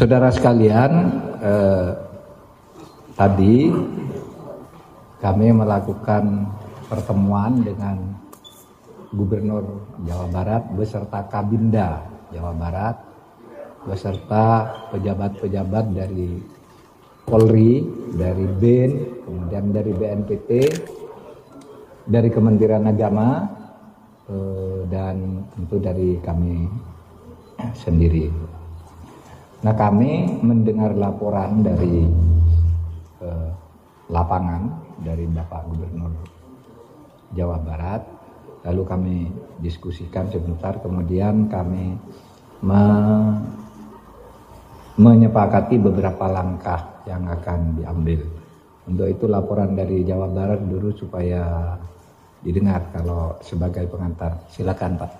Saudara sekalian, tadi kami melakukan pertemuan dengan Gubernur Jawa Barat beserta Kabinda Jawa Barat beserta pejabat-pejabat dari Polri, dari BIN, kemudian dari BNPT, dari Kementerian Agama, dan tentu dari kami sendiri. Nah, kami mendengar laporan dari lapangan dari Bapak Gubernur Jawa Barat, lalu kami diskusikan sebentar, kemudian kami menyepakati beberapa langkah yang akan diambil. Untuk itu laporan dari Jawa Barat dulu supaya didengar kalau sebagai pengantar. Silakan Pak.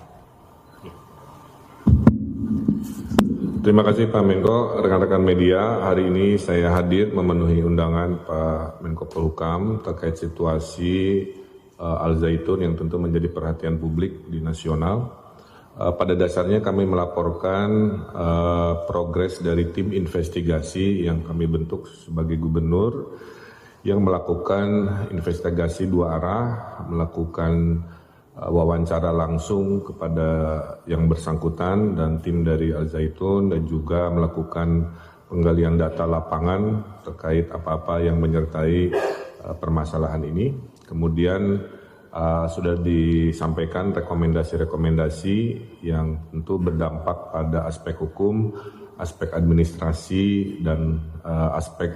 Terima kasih Pak Menko. Rekan-rekan media, hari ini saya hadir memenuhi undangan Pak Menko Polhukam terkait situasi Al Zaitun yang tentu menjadi perhatian publik di nasional. Pada dasarnya kami melaporkan progres dari tim investigasi yang kami bentuk sebagai gubernur yang melakukan investigasi dua arah, melakukan wawancara langsung kepada yang bersangkutan dan tim dari Al Zaitun, dan juga melakukan penggalian data lapangan terkait apa-apa yang menyertai permasalahan ini. Kemudian sudah disampaikan rekomendasi-rekomendasi yang tentu berdampak pada aspek hukum, aspek administrasi, dan aspek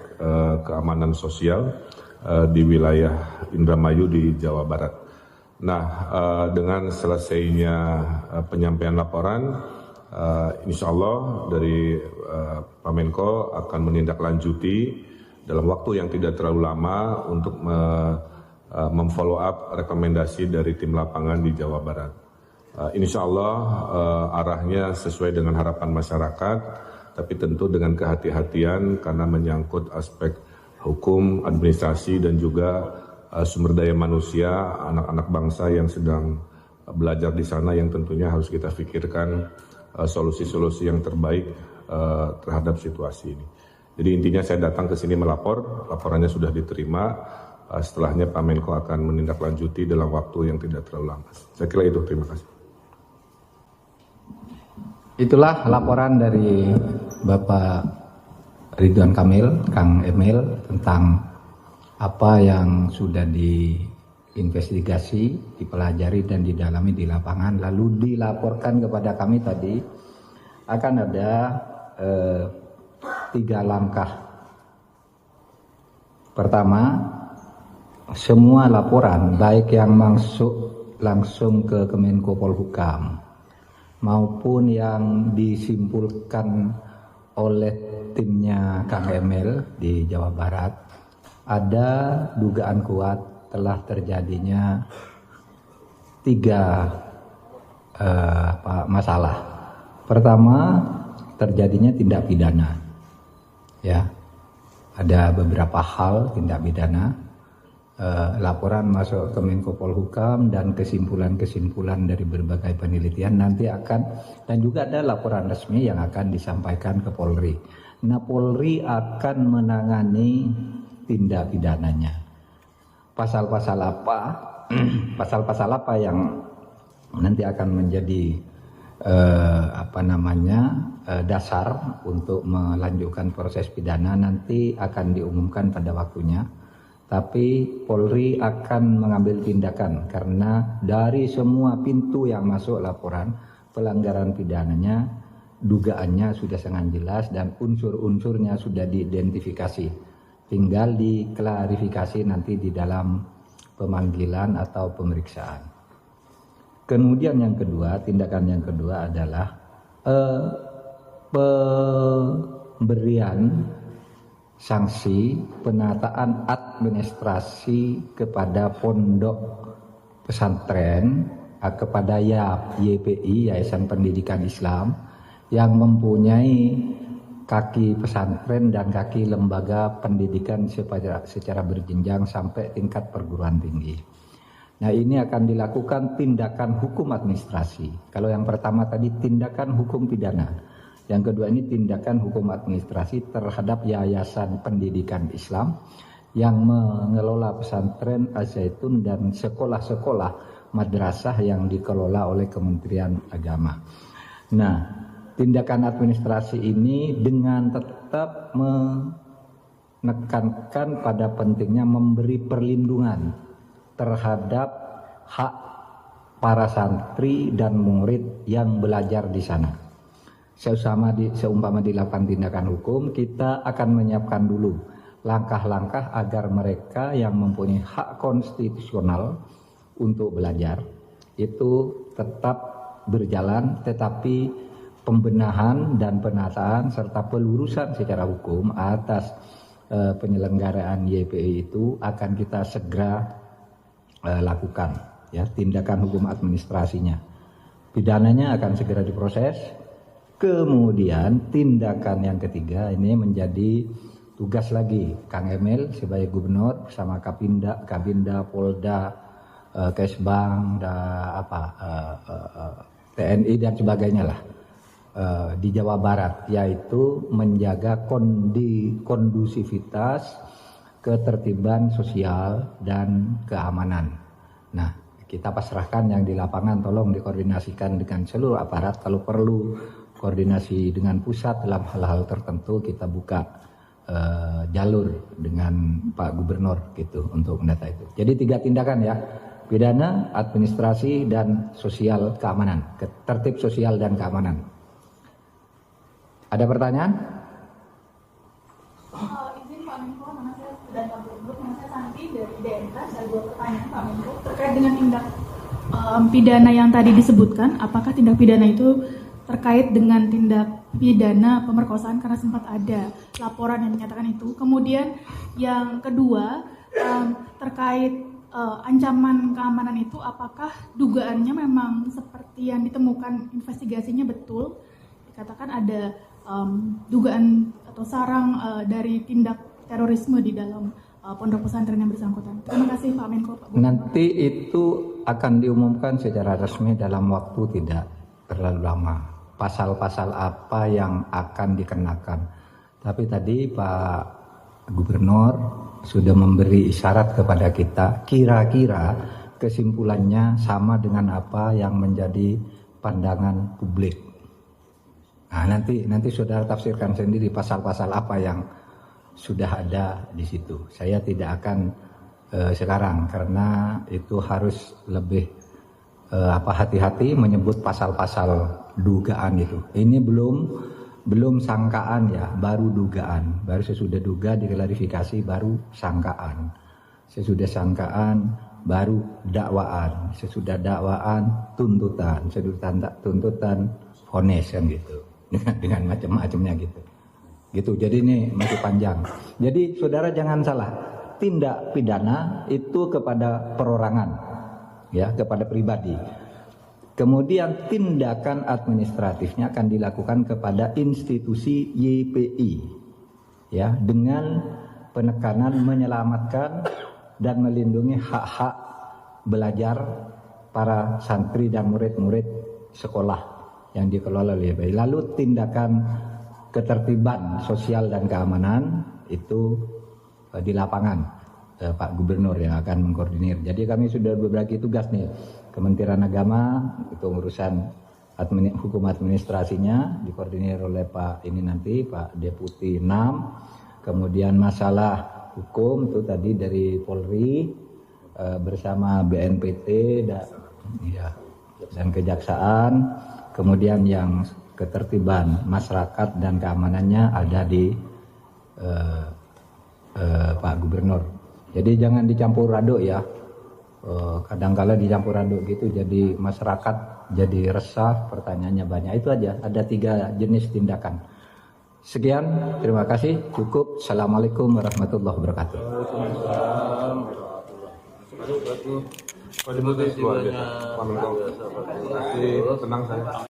keamanan sosial di wilayah Indramayu di Jawa Barat. Nah, dengan selesainya penyampaian laporan, insya Allah dari Pak Menko akan menindaklanjuti dalam waktu yang tidak terlalu lama untuk memfollow up rekomendasi dari tim lapangan di Jawa Barat. Insya Allah arahnya sesuai dengan harapan masyarakat, tapi tentu dengan kehati-hatian karena menyangkut aspek hukum, administrasi, dan juga sumber daya manusia, anak-anak bangsa yang sedang belajar di sana yang tentunya harus kita pikirkan solusi-solusi yang terbaik terhadap situasi ini. Jadi intinya saya datang ke sini melapor, laporannya sudah diterima, setelahnya Pak Menko akan menindaklanjuti dalam waktu yang tidak terlalu lama. Saya kira itu, terima kasih. Itulah laporan dari Bapak Ridwan Kamil, Kang Emil, tentang apa yang sudah diinvestigasi, dipelajari dan didalami di lapangan, lalu dilaporkan kepada kami tadi. Akan ada 3 langkah. Pertama, semua laporan baik yang masuk langsung ke Kemenko Polhukam maupun yang disimpulkan oleh timnya Kang Emil di Jawa Barat, ada dugaan kuat telah terjadinya 3 masalah. Pertama, terjadinya tindak pidana. Ya, ada beberapa hal tindak pidana. Laporan masuk ke Menko Polhukam dan kesimpulan-kesimpulan dari berbagai penelitian nanti akan, dan juga ada laporan resmi yang akan disampaikan ke Polri. Nah, Polri akan menangani tindak pidananya. Pasal-pasal apa yang nanti akan menjadi dasar untuk melanjutkan proses pidana nanti akan diumumkan pada waktunya. Tapi Polri akan mengambil tindakan karena dari semua pintu yang masuk laporan pelanggaran pidananya, dugaannya sudah sangat jelas dan unsur-unsurnya sudah diidentifikasi. Tinggal diklarifikasi nanti di dalam pemanggilan atau pemeriksaan. Kemudian yang kedua, tindakan yang kedua adalah pemberian sanksi penataan administrasi kepada pondok pesantren, kepada YPI, Yayasan Pendidikan Islam, yang mempunyai kaki pesantren dan kaki lembaga pendidikan secara berjenjang sampai tingkat perguruan tinggi. Nah, ini akan dilakukan tindakan hukum administrasi. Kalau yang pertama tadi tindakan hukum pidana. Yang kedua ini tindakan hukum administrasi terhadap Yayasan Pendidikan Islam yang mengelola pesantren Al-Zaitun dan sekolah-sekolah madrasah yang dikelola oleh Kementerian Agama. Nah, tindakan administrasi ini dengan tetap menekankan pada pentingnya memberi perlindungan terhadap hak para santri dan murid yang belajar di sana. Seumpama dilakukan tindakan hukum, kita akan menyiapkan dulu langkah-langkah agar mereka yang mempunyai hak konstitusional untuk belajar itu tetap berjalan, tetapi pembenahan dan penataan serta pelurusan secara hukum atas penyelenggaraan YPI itu akan kita segera lakukan, ya, tindakan hukum administrasinya. Pidananya akan segera diproses. Kemudian tindakan yang ketiga ini menjadi tugas lagi Kang Emil sebagai gubernur bersama Kabinda, Polda, Kesbang, TNI dan sebagainya lah di Jawa Barat, yaitu menjaga kondusivitas, ketertiban sosial dan keamanan. Nah, kita pasrahkan yang di lapangan, tolong dikoordinasikan dengan seluruh aparat. Kalau perlu koordinasi dengan pusat dalam hal-hal tertentu, kita buka jalur dengan Pak Gubernur gitu untuk mendata itu. Jadi 3 tindakan ya: pidana, administrasi, dan sosial keamanan, tertib sosial dan keamanan. Ada pertanyaan? Izin Pak Menko, nama saya sudah nama saya Santi dari DMK. Saya buat pertanyaan Pak Menko terkait dengan tindak pidana yang tadi disebutkan. Apakah tindak pidana itu terkait dengan tindak pidana pemerkosaan, karena sempat ada laporan yang menyatakan itu. Kemudian yang kedua terkait ancaman keamanan itu, apakah dugaannya memang seperti yang ditemukan investigasinya betul? Dikatakan ada dugaan atau sarang dari tindak terorisme di dalam pondok pesantren yang bersangkutan. Terima kasih Pak Menko. Nanti itu akan diumumkan secara resmi dalam waktu tidak terlalu lama. Pasal-pasal apa yang akan dikenakan. Tapi tadi Pak Gubernur sudah memberi isyarat kepada kita, kira-kira kesimpulannya sama dengan apa yang menjadi pandangan publik. Nah, nanti saudara tafsirkan sendiri pasal-pasal apa yang sudah ada di situ. Saya tidak akan sekarang, karena itu harus lebih hati-hati menyebut pasal-pasal dugaan itu. Ini belum sangkaan ya, baru dugaan. Baru sesudah duga diklarifikasi, baru sangkaan. Sesudah sangkaan baru dakwaan. Sesudah dakwaan tuntutan. Sesudah tuntutan vonis kan gitu. Dengan macam-macamnya gitu. Gitu. Jadi ini masih panjang. Jadi saudara jangan salah. Tindak pidana itu kepada perorangan, ya, kepada pribadi. Kemudian tindakan administratifnya akan dilakukan kepada institusi YPI, ya, dengan penekanan menyelamatkan dan melindungi hak-hak belajar para santri dan murid-murid sekolah yang dikelola oleh YPI. Lalu tindakan ketertiban sosial dan keamanan itu di lapangan, Pak Gubernur yang akan mengkoordinir. Jadi kami sudah berbagi tugas nih. Kementerian Agama itu urusan hukum administrasinya dikoordinir oleh Pak Deputi 6. Kemudian masalah hukum itu tadi dari Polri bersama BNPT dan Kejaksaan. Kemudian yang ketertiban masyarakat dan keamanannya ada di Pak Gubernur. Jadi jangan dicampur aduk ya. Kadang-kala dicampur aduk gitu, jadi masyarakat jadi resah, pertanyaannya banyak. Itu aja, ada 3 jenis tindakan. Sekian, terima kasih, cukup. Assalamualaikum warahmatullahi wabarakatuh. Terima kasih banyak. Tenang saya.